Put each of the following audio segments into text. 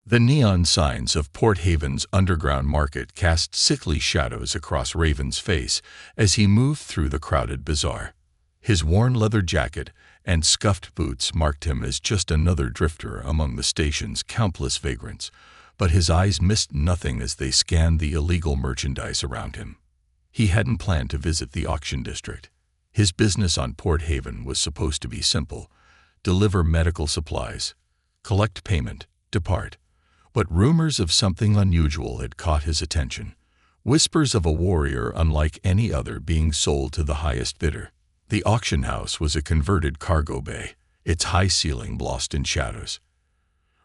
The neon signs of Port Haven's underground market cast sickly shadows across Raven's face as he moved through the crowded bazaar. His worn leather jacket and scuffed boots marked him as just another drifter among the station's countless vagrants, but his eyes missed nothing as they scanned the illegal merchandise around him. He hadn't planned to visit the auction district. His business on Port Haven was supposed to be simple: deliver medical supplies, collect payment, depart. But rumors of something unusual had caught his attention. Whispers of a warrior unlike any other being sold to the highest bidder. The auction house was a converted cargo bay, its high ceiling lost in shadows.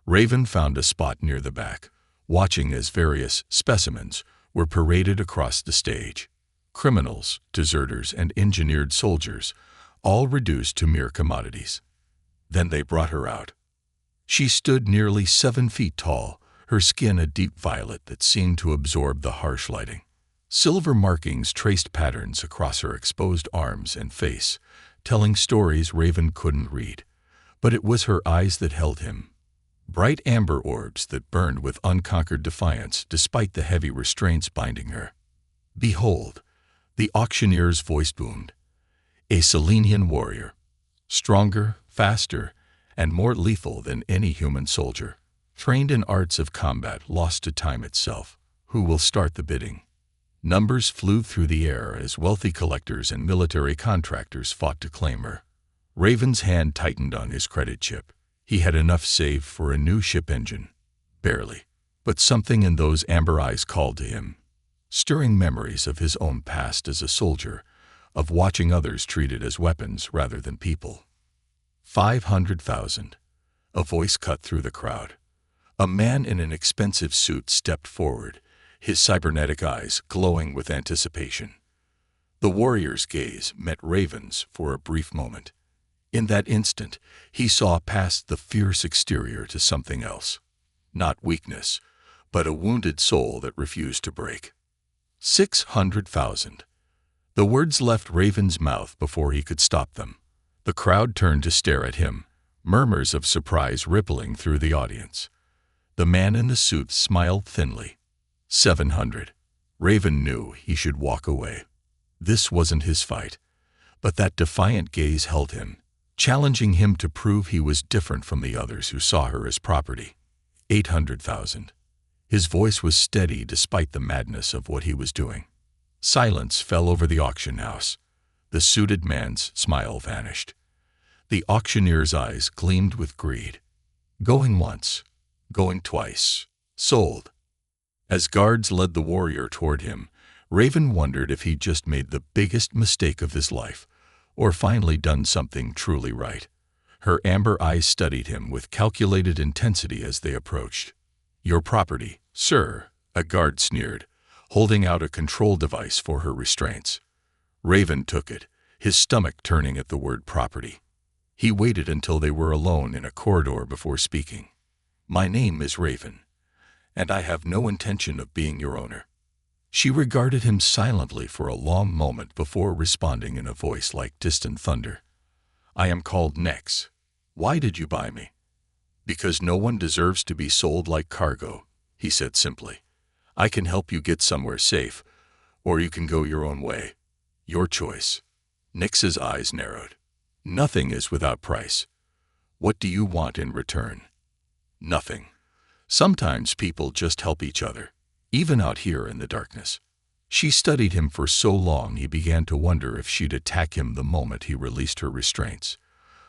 Raven found a spot near the back, watching as various specimens were paraded across the stage. Criminals, deserters, and engineered soldiers, all reduced to mere commodities. Then they brought her out. She stood nearly 7 feet tall, her skin a deep violet that seemed to absorb the harsh lighting. Silver markings traced patterns across her exposed arms and face, telling stories Raven couldn't read. But it was her eyes that held him. Bright amber orbs that burned with unconquered defiance despite the heavy restraints binding her. "Behold," the auctioneer's voice boomed. "A Selenian warrior, stronger, faster, and more lethal than any human soldier, trained in arts of combat lost to time itself. Who will start the bidding?" Numbers flew through the air as wealthy collectors and military contractors fought to claim her. Raven's hand tightened on his credit chip. He had enough saved for a new ship engine. Barely. But something in those amber eyes called to him, stirring memories of his own past as a soldier, of watching others treated as weapons rather than people. 500,000. A voice cut through the crowd. A man in an expensive suit stepped forward, his cybernetic eyes glowing with anticipation. The warrior's gaze met Raven's for a brief moment. In that instant, he saw past the fierce exterior to something else. Not weakness, but a wounded soul that refused to break. 600,000. The words left Raven's mouth before he could stop them. The crowd turned to stare at him, murmurs of surprise rippling through the audience. The man in the suit smiled thinly. 700. Raven knew he should walk away. This wasn't his fight, but that defiant gaze held him, challenging him to prove he was different from the others who saw her as property. 800,000. His voice was steady despite the madness of what he was doing. Silence fell over the auction house. The suited man's smile vanished. The auctioneer's eyes gleamed with greed. Going once, going twice, sold. As guards led the warrior toward him, Raven wondered if he'd just made the biggest mistake of his life, or finally done something truly right. Her amber eyes studied him with calculated intensity as they approached. "Your property, sir," a guard sneered, holding out a control device for her restraints. Raven took it, his stomach turning at the word property. He waited until they were alone in a corridor before speaking. "My name is Raven, and I have no intention of being your owner." She regarded him silently for a long moment before responding in a voice like distant thunder. "I am called Nex. Why did you buy me?" "Because no one deserves to be sold like cargo," he said simply. "I can help you get somewhere safe, or you can go your own way. Your choice." Nix's eyes narrowed. "Nothing is without price. What do you want in return?" "Nothing. Sometimes people just help each other, even out here in the darkness." She studied him for so long he began to wonder if she'd attack him the moment he released her restraints.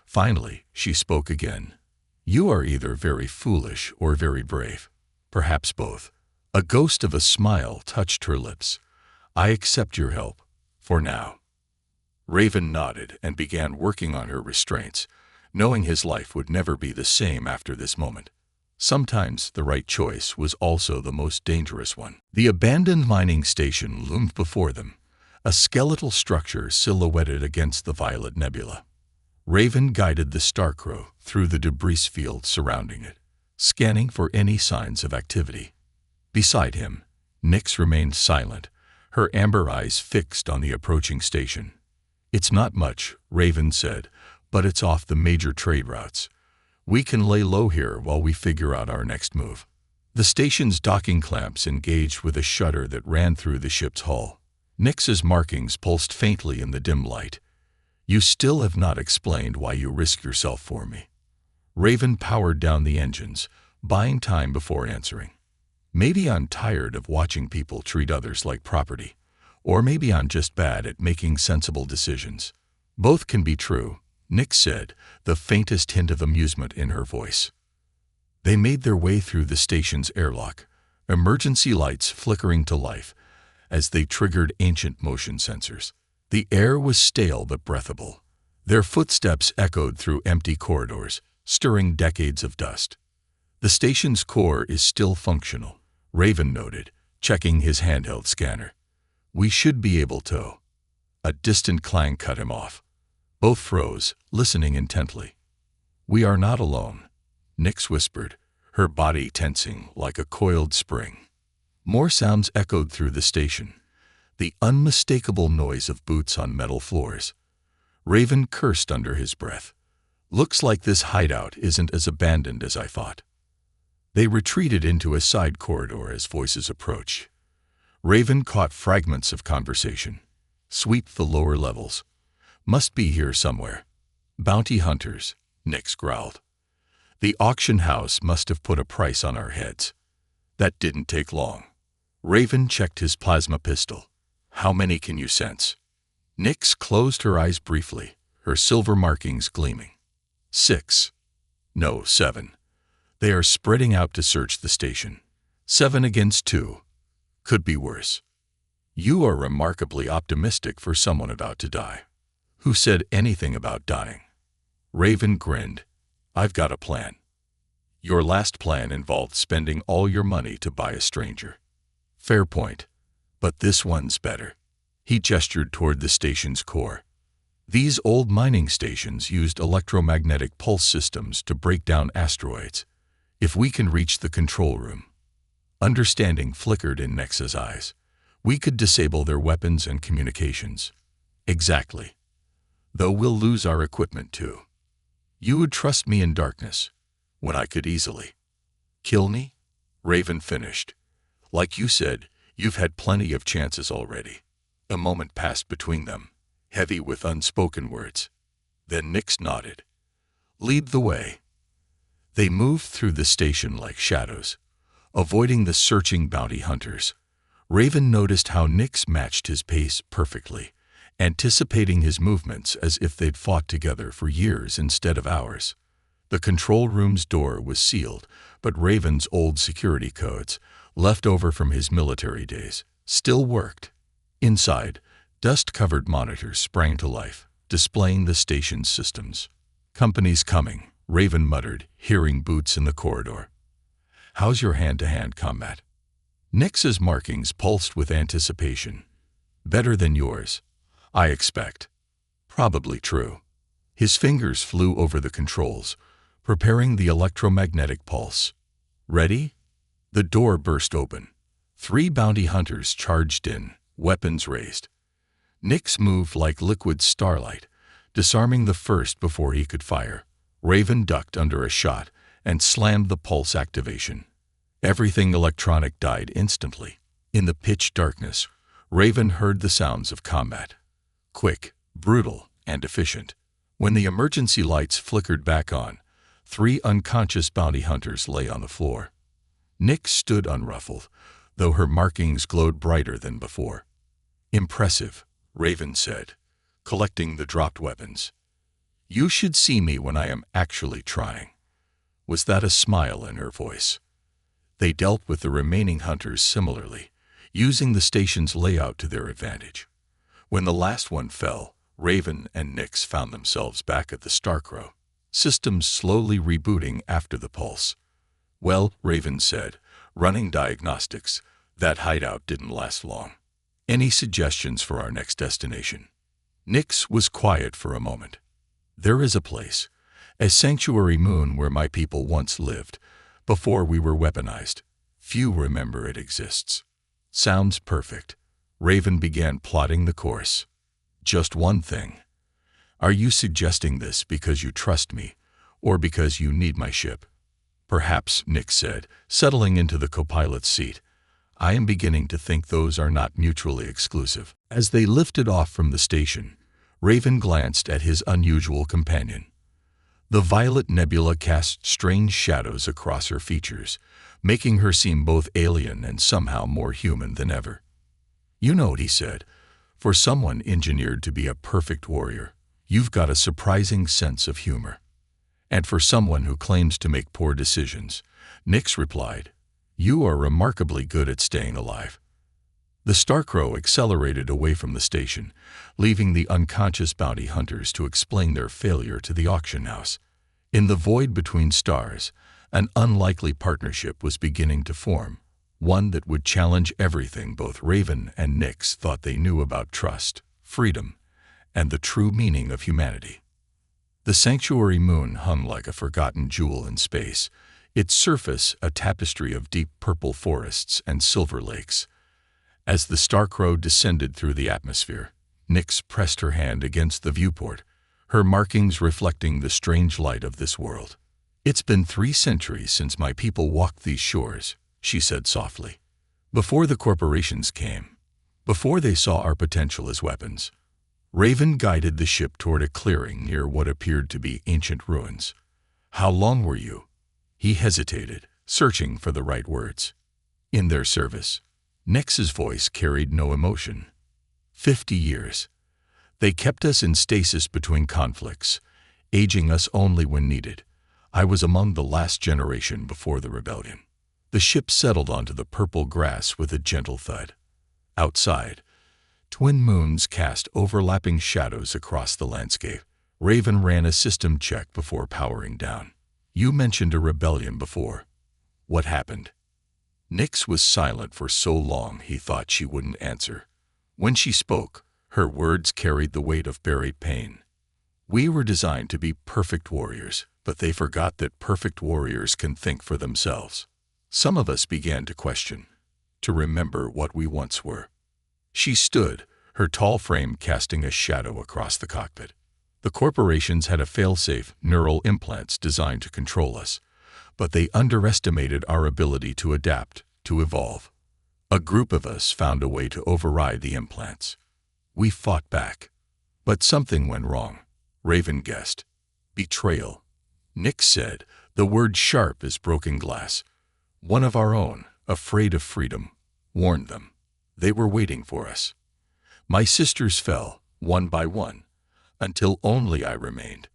Finally, she spoke again. "You are either very foolish or very brave. Perhaps both." A ghost of a smile touched her lips. "I accept your help, for now." Raven nodded and began working on her restraints, knowing his life would never be the same after this moment. Sometimes the right choice was also the most dangerous one. The abandoned mining station loomed before them, a skeletal structure silhouetted against the violet nebula. Raven guided the Starcrow through the debris field surrounding it, scanning for any signs of activity. Beside him, Nix remained silent, her amber eyes fixed on the approaching station. "It's not much," Raven said, "but it's off the major trade routes. We can lay low here while we figure out our next move." The station's docking clamps engaged with a shudder that ran through the ship's hull. Nix's markings pulsed faintly in the dim light. "You still have not explained why you risk yourself for me." Raven powered down the engines, buying time before answering. "Maybe I'm tired of watching people treat others like property. Or maybe I'm just bad at making sensible decisions." "Both can be true," Nix said, the faintest hint of amusement in her voice. They made their way through the station's airlock, emergency lights flickering to life as they triggered ancient motion sensors. The air was stale but breathable. Their footsteps echoed through empty corridors, stirring decades of dust. "The station's core is still functional," Raven noted, checking his handheld scanner. "We should be able to." A distant clang cut him off. Both froze, listening intently. "We are not alone," Nix whispered, her body tensing like a coiled spring. More sounds echoed through the station, the unmistakable noise of boots on metal floors. Raven cursed under his breath. "Looks like this hideout isn't as abandoned as I thought." They retreated into a side corridor as voices approached. Raven caught fragments of conversation. "Sweep the lower levels. Must be here somewhere." "Bounty hunters," Nix growled. "The auction house must have put a price on our heads." That didn't take long. Raven checked his plasma pistol. "How many can you sense?" Nix closed her eyes briefly, her silver markings gleaming. 6. No, 7. They are spreading out to search the station. 7 against 2. Could be worse. You are remarkably optimistic for someone about to die. Who said anything about dying? Raven grinned. I've got a plan. Your last plan involved spending all your money to buy a stranger. Fair point. But this one's better. He gestured toward the station's core. These old mining stations used electromagnetic pulse systems to break down asteroids. If we can reach the control room. Understanding flickered in Nexa's eyes. We could disable their weapons and communications. Exactly. Though we'll lose our equipment too. You would trust me in darkness, when I could easily kill me? Raven finished. Like you said, you've had plenty of chances already. A moment passed between them, heavy with unspoken words. Then Nix nodded. Lead the way. They moved through the station like shadows, avoiding the searching bounty hunters. Raven noticed how Nix matched his pace perfectly, anticipating his movements as if they'd fought together for years instead of hours. The control room's door was sealed, but Raven's old security codes, left over from his military days, still worked. Inside, dust-covered monitors sprang to life, displaying the station's systems. Company's coming, Raven muttered, hearing boots in the corridor. How's your hand-to-hand combat? Nix's markings pulsed with anticipation. Better than yours, I expect. Probably true. His fingers flew over the controls, preparing the electromagnetic pulse. Ready? The door burst open. 3 bounty hunters charged in, weapons raised. Nix moved like liquid starlight, disarming the first before he could fire. Raven ducked under a shot and slammed the pulse activation. Everything electronic died instantly. In the pitch darkness, Raven heard the sounds of combat. Quick, brutal, and efficient. When the emergency lights flickered back on, 3 unconscious bounty hunters lay on the floor. Nix stood unruffled, though her markings glowed brighter than before. Impressive, Raven said, collecting the dropped weapons. You should see me when I am actually trying. Was that a smile in her voice? They dealt with the remaining hunters similarly, using the station's layout to their advantage. When the last one fell, Raven and Nix found themselves back at the Starcrow, systems slowly rebooting after the pulse. Well, Raven said, running diagnostics, that hideout didn't last long. Any suggestions for our next destination? Nix was quiet for a moment. There is a place, a sanctuary moon where my people once lived, before we were weaponized. Few remember it exists. Sounds perfect. Raven began plotting the course. Just one thing. Are you suggesting this because you trust me, or because you need my ship? Perhaps, Nick said, settling into the co-pilot's seat. I am beginning to think those are not mutually exclusive. As they lifted off from the station, Raven glanced at his unusual companion. The violet nebula cast strange shadows across her features, making her seem both alien and somehow more human than ever. You know, he said, for someone engineered to be a perfect warrior, you've got a surprising sense of humor. And for someone who claims to make poor decisions, Nix replied, you are remarkably good at staying alive. The Starcrow accelerated away from the station, leaving the unconscious bounty hunters to explain their failure to the auction house. In the void between stars, an unlikely partnership was beginning to form, one that would challenge everything both Raven and Nix thought they knew about trust, freedom, and the true meaning of humanity. The sanctuary moon hung like a forgotten jewel in space, its surface a tapestry of deep purple forests and silver lakes. As the Starcrow descended through the atmosphere, Nix pressed her hand against the viewport, her markings reflecting the strange light of this world. It's been 3 centuries since my people walked these shores, she said softly. Before the corporations came, before they saw our potential as weapons. Raven guided the ship toward a clearing near what appeared to be ancient ruins. How long were you? He hesitated, searching for the right words. In their service. Nix's voice carried no emotion. 50 years. They kept us in stasis between conflicts, aging us only when needed. I was among the last generation before the rebellion. The ship settled onto the purple grass with a gentle thud. Outside, twin moons cast overlapping shadows across the landscape. Raven ran a system check before powering down. You mentioned a rebellion before. What happened? Nix was silent for so long he thought she wouldn't answer. When she spoke, her words carried the weight of buried pain. We were designed to be perfect warriors, but they forgot that perfect warriors can think for themselves. Some of us began to question, to remember what we once were. She stood, her tall frame casting a shadow across the cockpit. The corporations had a fail-safe neural implants designed to control us, but they underestimated our ability to adapt, to evolve. A group of us found a way to override the implants. We fought back. But something went wrong, Raven guessed. Betrayal. Nix said, the word sharp as broken glass. One of our own, afraid of freedom, warned them. They were waiting for us. My sisters fell, one by one, until only I remained.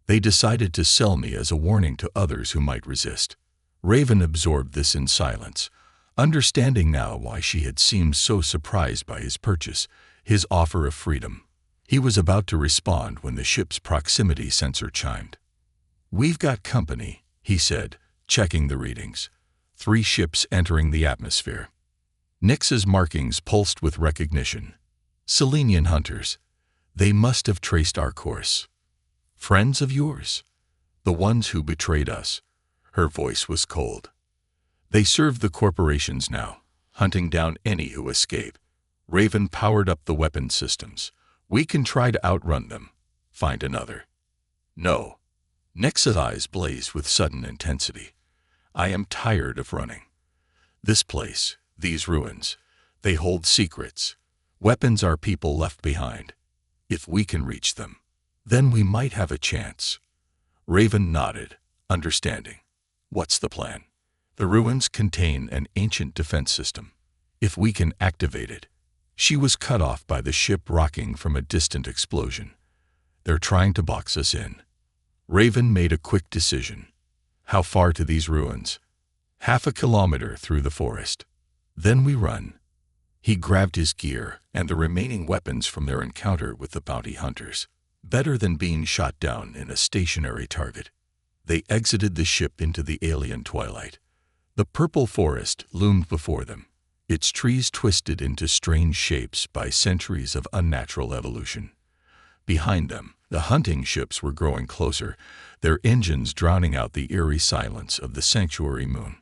They decided to sell me as a warning to others who might resist. Raven absorbed this in silence, understanding now why she had seemed so surprised by his purchase, his offer of freedom. He was about to respond when the ship's proximity sensor chimed. We've got company, he said, checking the readings. 3 ships entering the atmosphere. Nix's markings pulsed with recognition. Selenian hunters. They must have traced our course. Friends of yours? The ones who betrayed us. Her voice was cold. They serve the corporations now, hunting down any who escape. Raven powered up the weapon systems. We can try to outrun them. Find another. No. Nix's eyes blazed with sudden intensity. I am tired of running. This place, these ruins, they hold secrets. Weapons our people left behind. If we can reach them, then we might have a chance. Raven nodded, understanding. What's the plan? The ruins contain an ancient defense system. If we can activate it. She was cut off by the ship rocking from a distant explosion. They're trying to box us in. Raven made a quick decision. How far to these ruins? 1/2 kilometer through the forest. Then we run. He grabbed his gear and the remaining weapons from their encounter with the bounty hunters. Better than being shot down in a stationary target. They exited the ship into the alien twilight. The purple forest loomed before them, its trees twisted into strange shapes by centuries of unnatural evolution. Behind them, the hunting ships were growing closer, their engines drowning out the eerie silence of the sanctuary moon.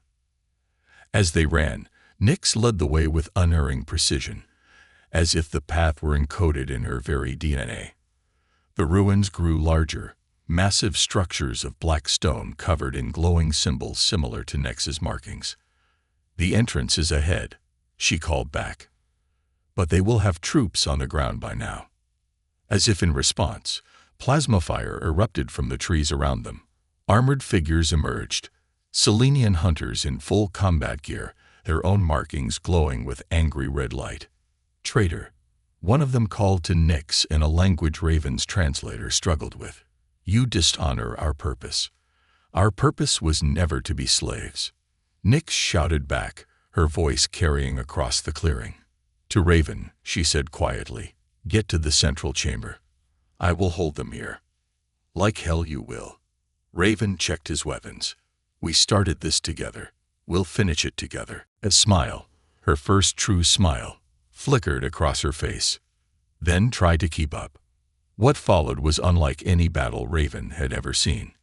As they ran, Nix led the way with unerring precision, as if the path were encoded in her very DNA. The ruins grew larger, massive structures of black stone covered in glowing symbols similar to Nex's markings. "The entrance is ahead," she called back. "But they will have troops on the ground by now." As if in response, plasma fire erupted from the trees around them. Armored figures emerged, Selenian hunters in full combat gear, their own markings glowing with angry red light. "Traitor," one of them called to Nyx in a language Raven's translator struggled with. "You dishonor our purpose. Our purpose was never to be slaves." Nyx shouted back, her voice carrying across the clearing. To Raven, she said quietly, "Get to the central chamber. I will hold them here." "Like hell you will." Raven checked his weapons. "We started this together. We'll finish it together." A smile, her first true smile, flickered across her face. Then tried to keep up. What followed was unlike any battle Raven had ever seen.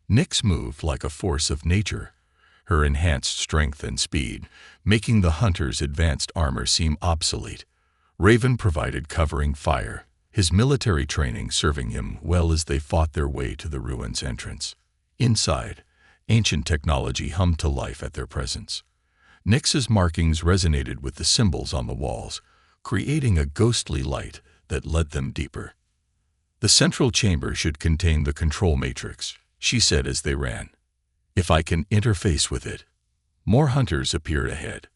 Nyx moved like a force of nature, her enhanced strength and speed, making the hunter's advanced armor seem obsolete. Raven provided covering fire, his military training serving him well as they fought their way to the ruins' entrance. Inside, ancient technology hummed to life at their presence. Nyx's markings resonated with the symbols on the walls, creating a ghostly light that led them deeper. "The central chamber should contain the control matrix," she said as they ran. "If I can interface with it." More hunters appeared ahead.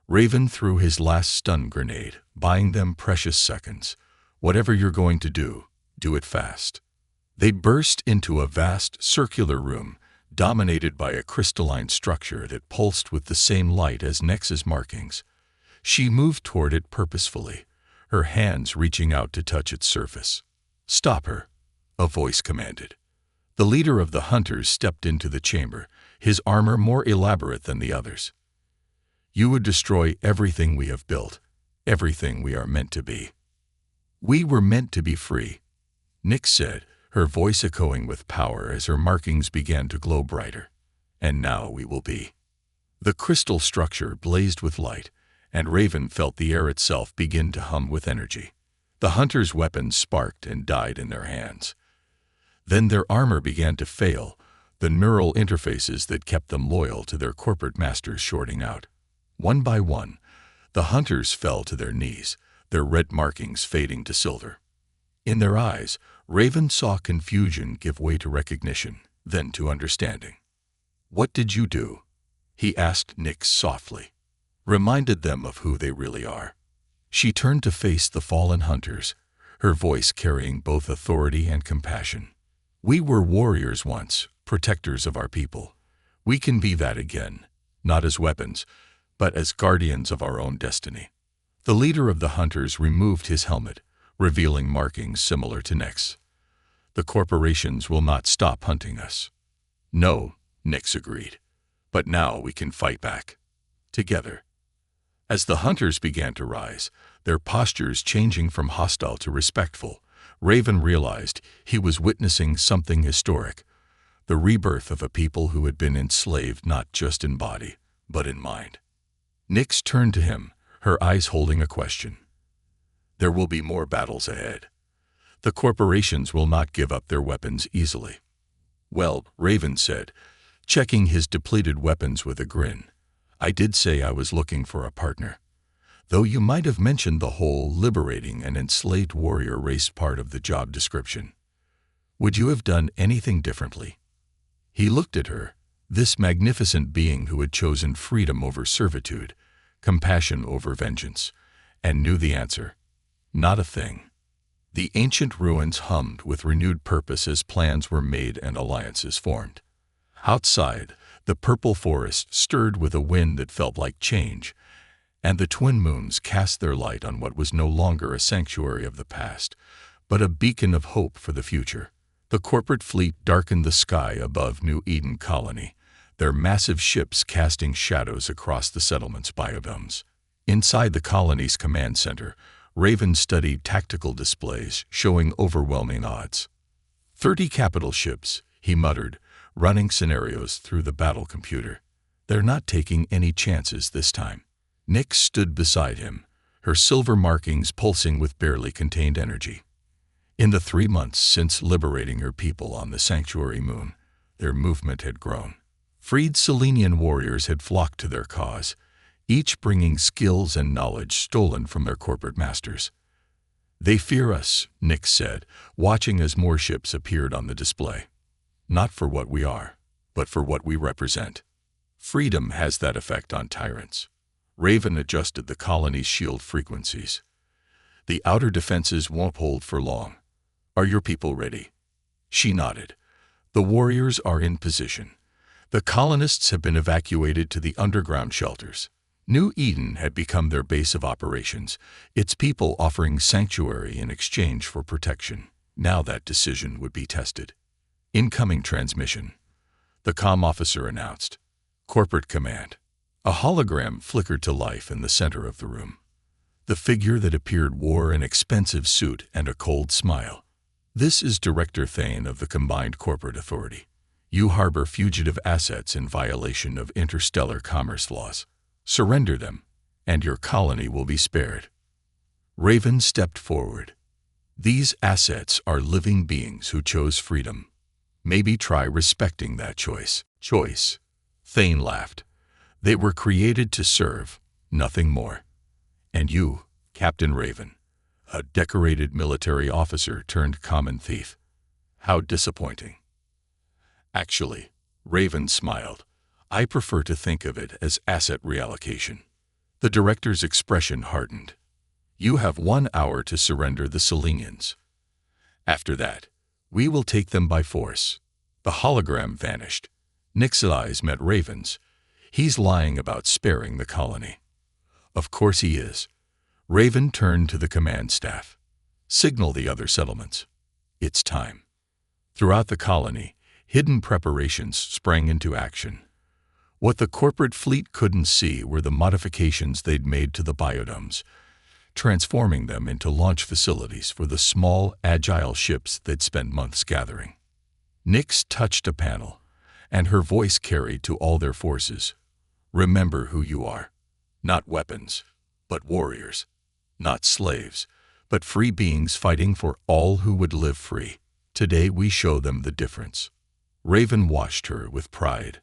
Raven threw his last stun grenade, buying them precious seconds. "Whatever you're going to do it fast." They burst into a vast circular room, dominated by a crystalline structure that pulsed with the same light as Nyx's markings. She moved toward it purposefully, her hands reaching out to touch its surface. "Stop her," a voice commanded. The leader of the hunters stepped into the chamber, his armor more elaborate than the others. "You would destroy everything we have built, everything we are meant to be." "We were meant to be free," Nyx said, her voice echoing with power as her markings began to glow brighter. "And now we will be." The crystal structure blazed with light, and Raven felt the air itself begin to hum with energy. The hunters' weapons sparked and died in their hands. Then their armor began to fail, the neural interfaces that kept them loyal to their corporate masters shorting out. One by one, the hunters fell to their knees, their red markings fading to silver. In their eyes, Raven saw confusion give way to recognition, then to understanding. "What did you do?" he asked Nyx softly. "Reminded them of who they really are." She turned to face the fallen hunters, her voice carrying both authority and compassion. "We were warriors once, protectors of our people. We can be that again, not as weapons, but as guardians of our own destiny." The leader of the hunters removed his helmet, revealing markings similar to Nyx. "The corporations will not stop hunting us." "No," Nyx agreed. "But now we can fight back. Together." As the hunters began to rise, their postures changing from hostile to respectful, Raven realized he was witnessing something historic, the rebirth of a people who had been enslaved not just in body, but in mind. Nyx turned to him, her eyes holding a question. "There will be more battles ahead. The corporations will not give up their weapons easily." "Well," Raven said, checking his depleted weapons with a grin, "I did say I was looking for a partner. Though you might have mentioned the whole liberating an enslaved warrior race part of the job description. Would you have done anything differently?" He looked at her, this magnificent being who had chosen freedom over servitude, compassion over vengeance, and knew the answer. Not a thing. The ancient ruins hummed with renewed purpose as plans were made and alliances formed. Outside, the purple forest stirred with a wind that felt like change, and the twin moons cast their light on what was no longer a sanctuary of the past, but a beacon of hope for the future. The corporate fleet darkened the sky above New Eden Colony, their massive ships casting shadows across the settlement's biodomes. Inside the colony's command center, Raven studied tactical displays showing overwhelming odds. 30 capital ships, he muttered, running scenarios through the battle computer. They're not taking any chances this time. Nyx stood beside him, her silver markings pulsing with barely contained energy. In the 3 months since liberating her people on the sanctuary moon, their movement had grown. Freed Selenian warriors had flocked to their cause, each bringing skills and knowledge stolen from their corporate masters. "They fear us," Nix said, watching as more ships appeared on the display. "Not for what we are, but for what we represent." Freedom has that effect on tyrants. Raven adjusted the colony's shield frequencies. "The outer defenses won't hold for long. Are your people ready?" She nodded. "The warriors are in position. The colonists have been evacuated to the underground shelters. New Eden had become their base of operations, its people offering sanctuary in exchange for protection. Now that decision would be tested. "Incoming transmission," the comm officer announced. "Corporate command." A hologram flickered to life in the center of the room. The figure that appeared wore an expensive suit and a cold smile. "This is Director Thane of the Combined Corporate Authority. You harbor fugitive assets in violation of interstellar commerce laws. Surrender them, and your colony will be spared." Raven stepped forward. "These assets are living beings who chose freedom. Maybe try respecting that choice." "Choice?" Thane laughed. "They were created to serve, nothing more." "And you, Captain Raven, a decorated military officer turned common thief. How disappointing." "Actually," Raven smiled, "I prefer to think of it as asset reallocation." The director's expression hardened. "You have 1 hour to surrender the Selenians. After that, we will take them by force." The hologram vanished. Nix's eyes met Raven's. "He's lying about sparing the colony." "Of course he is." Raven turned to the command staff. "Signal the other settlements. It's time." Throughout the colony, hidden preparations sprang into action. What the corporate fleet couldn't see were the modifications they'd made to the biodomes, transforming them into launch facilities for the small, agile ships they'd spent months gathering. Nix touched a panel, and her voice carried to all their forces. "Remember who you are. Not weapons, but warriors. Not slaves, but free beings fighting for all who would live free. Today we show them the difference." Raven watched her with pride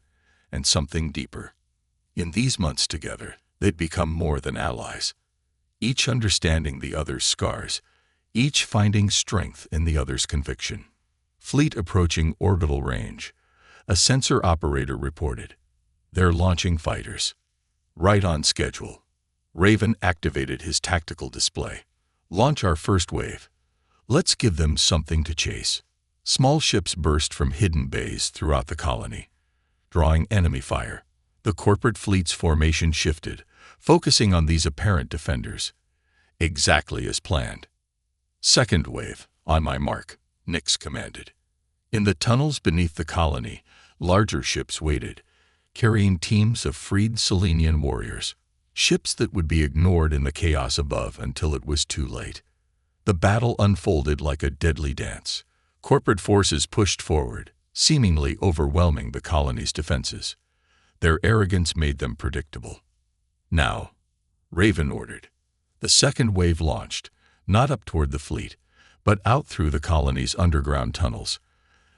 and something deeper. In these months together, they'd become more than allies, each understanding the other's scars, each finding strength in the other's conviction. Fleet approaching orbital range. A sensor operator reported. "They're launching fighters." "Right on schedule." Raven activated his tactical display. "Launch our first wave. Let's give them something to chase." Small ships burst from hidden bays throughout the colony, drawing enemy fire. The corporate fleet's formation shifted, focusing on these apparent defenders. Exactly as planned. "Second wave, on my mark," Nix commanded. In the tunnels beneath the colony, larger ships waited, carrying teams of freed Selenian warriors, ships that would be ignored in the chaos above until it was too late. The battle unfolded like a deadly dance. Corporate forces pushed forward, seemingly overwhelming the colony's defenses. Their arrogance made them predictable. "Now," Raven ordered. The second wave launched, not up toward the fleet, but out through the colony's underground tunnels.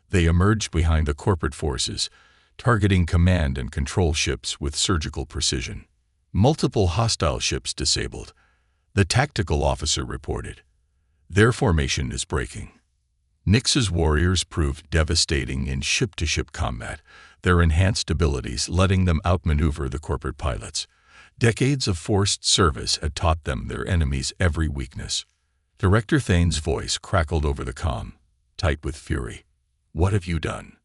They emerged behind the corporate forces, targeting command and control ships with surgical precision. Multiple hostile ships disabled. The tactical officer reported. "Their formation is breaking." Nix's warriors proved devastating in ship-to-ship combat, their enhanced abilities letting them outmaneuver the corporate pilots. Decades of forced service had taught them their enemy's every weakness. Director Thane's voice crackled over the comm, tight with fury. "What have you done?"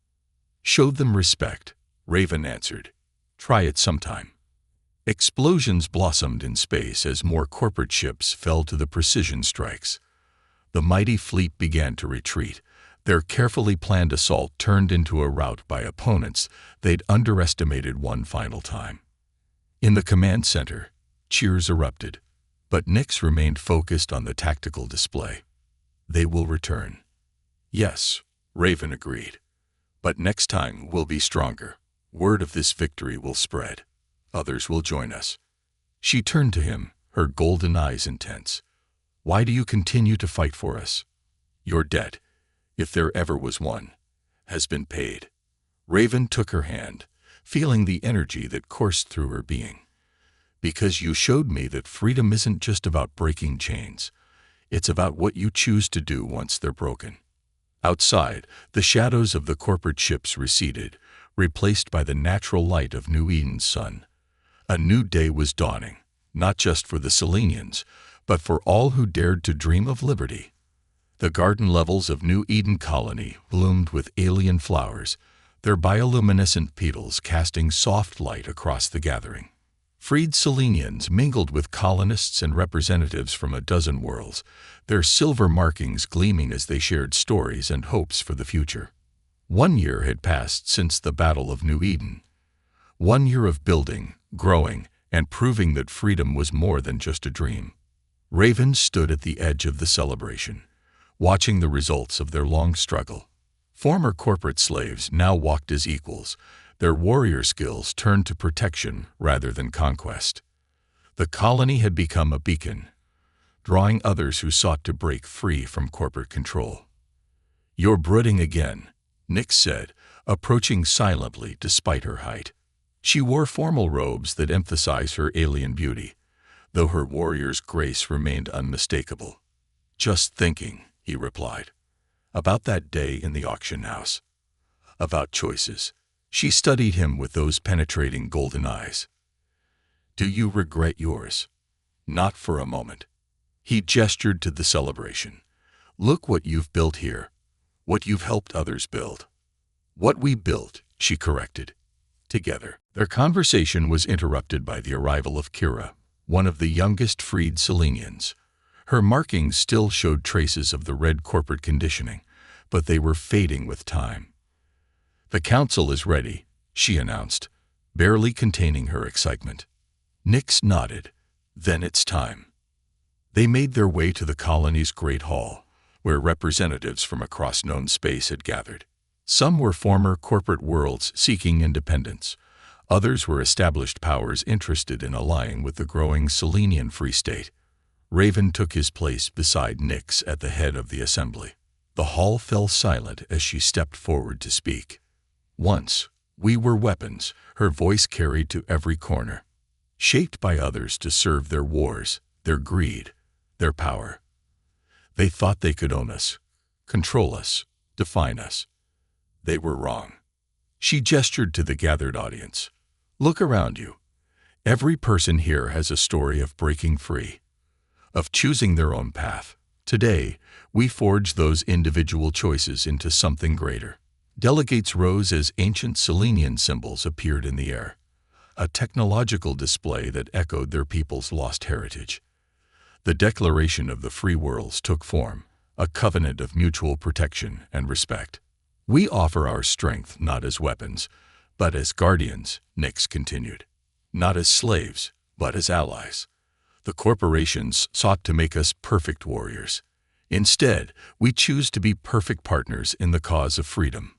"Showed them respect," Raven answered. "Try it sometime." Explosions blossomed in space as more corporate ships fell to the precision strikes. The mighty fleet began to retreat. Their carefully planned assault turned into a rout by opponents they'd underestimated one final time. In the command center, cheers erupted, but Nix remained focused on the tactical display. "They will return." "Yes," Raven agreed. "But next time we'll be stronger. Word of this victory will spread. Others will join us." She turned to him, her golden eyes intense. "Why do you continue to fight for us?" Your debt, if there ever was one, has been paid. Raven took her hand, feeling the energy that coursed through her being. Because you showed me that freedom isn't just about breaking chains. It's about what you choose to do once they're broken. Outside, the shadows of the corporate ships receded, replaced by the natural light of New Eden's sun. A new day was dawning, not just for the Selenians, but for all who dared to dream of liberty. The garden levels of New Eden Colony bloomed with alien flowers, their bioluminescent petals casting soft light across the gathering. Freed Selenians mingled with colonists and representatives from a dozen worlds, their silver markings gleaming as they shared stories and hopes for the future. 1 year had passed since the Battle of New Eden. 1 year of building, growing, and proving that freedom was more than just a dream. Raven stood at the edge of the celebration, watching the results of their long struggle. Former corporate slaves now walked as equals, their warrior skills turned to protection rather than conquest. The colony had become a beacon, drawing others who sought to break free from corporate control. "You're brooding again," Nyx said, approaching silently despite her height. She wore formal robes that emphasized her alien beauty, though her warrior's grace remained unmistakable. "Just thinking," he replied, "about that day in the auction house. About choices." She studied him with those penetrating golden eyes. "Do you regret yours?" "Not for a moment." He gestured to the celebration. "Look what you've built here, what you've helped others build." "What we built," she corrected. "Together." Their conversation was interrupted by the arrival of Kira, one of the youngest freed Selenians. Her markings still showed traces of the red corporate conditioning, but they were fading with time. "The council is ready," she announced, barely containing her excitement. Nyx nodded. "Then it's time." They made their way to the colony's great hall, where representatives from across known space had gathered. Some were former corporate worlds seeking independence. Others were established powers interested in allying with the growing Selenian Free State. Raven took his place beside Nyx at the head of the assembly. The hall fell silent as she stepped forward to speak. "Once, we were weapons," her voice carried to every corner, shaped by others to serve their wars, their greed, their power. They thought they could own us, control us, define us. They were wrong. She gestured to the gathered audience. "Look around you. Every person here has a story of breaking free, of choosing their own path. Today, we forge those individual choices into something greater." Delegates rose as ancient Selenian symbols appeared in the air, a technological display that echoed their people's lost heritage. The Declaration of the Free Worlds took form, a covenant of mutual protection and respect. "We offer our strength not as weapons, but as guardians," Nyx continued. "Not as slaves, but as allies. The corporations sought to make us perfect warriors. Instead, we choose to be perfect partners in the cause of freedom."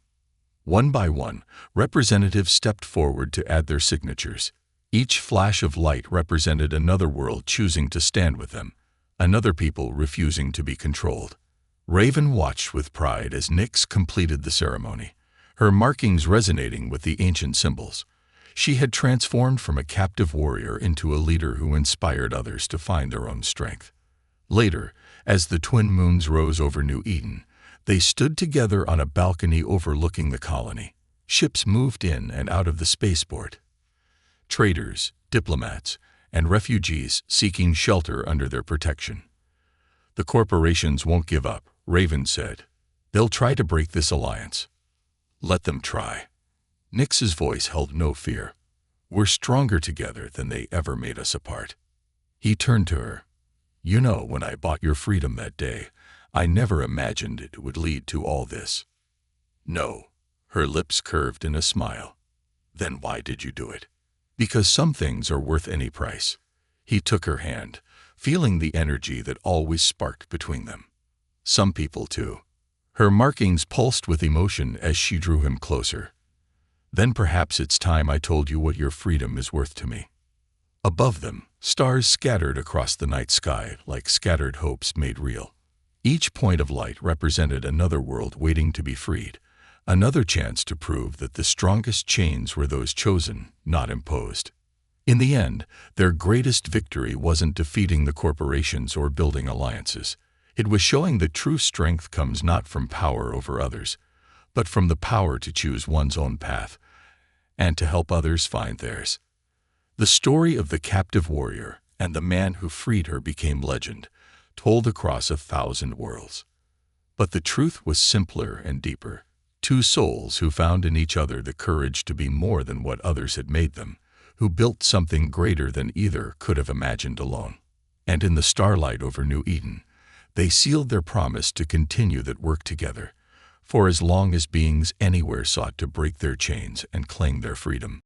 One by one, representatives stepped forward to add their signatures. Each flash of light represented another world choosing to stand with them, another people refusing to be controlled. Raven watched with pride as Nyx completed the ceremony, her markings resonating with the ancient symbols. She had transformed from a captive warrior into a leader who inspired others to find their own strength. Later, as the twin moons rose over New Eden, they stood together on a balcony overlooking the colony. Ships moved in and out of the spaceport. Traders, diplomats, and refugees seeking shelter under their protection. "The corporations won't give up," Raven said. "They'll try to break this alliance." "Let them try." Nyx's voice held no fear. "We're stronger together than they ever made us apart." He turned to her. "You know, when I bought your freedom that day, I never imagined it would lead to all this." "No." Her lips curved in a smile. "Then why did you do it?" "Because some things are worth any price." He took her hand, feeling the energy that always sparked between them. "Some people, too." Her markings pulsed with emotion as she drew him closer. "Then perhaps it's time I told you what your freedom is worth to me." Above them, stars scattered across the night sky like scattered hopes made real. Each point of light represented another world waiting to be freed, another chance to prove that the strongest chains were those chosen, not imposed. In the end, their greatest victory wasn't defeating the corporations or building alliances. It was showing that true strength comes not from power over others, but from the power to choose one's own path and to help others find theirs. The story of the captive warrior and the man who freed her became legend, told across 1,000 worlds. But the truth was simpler and deeper. Two souls who found in each other the courage to be more than what others had made them, who built something greater than either could have imagined alone. And in the starlight over New Eden, they sealed their promise to continue that work together, for as long as beings anywhere sought to break their chains and claim their freedom.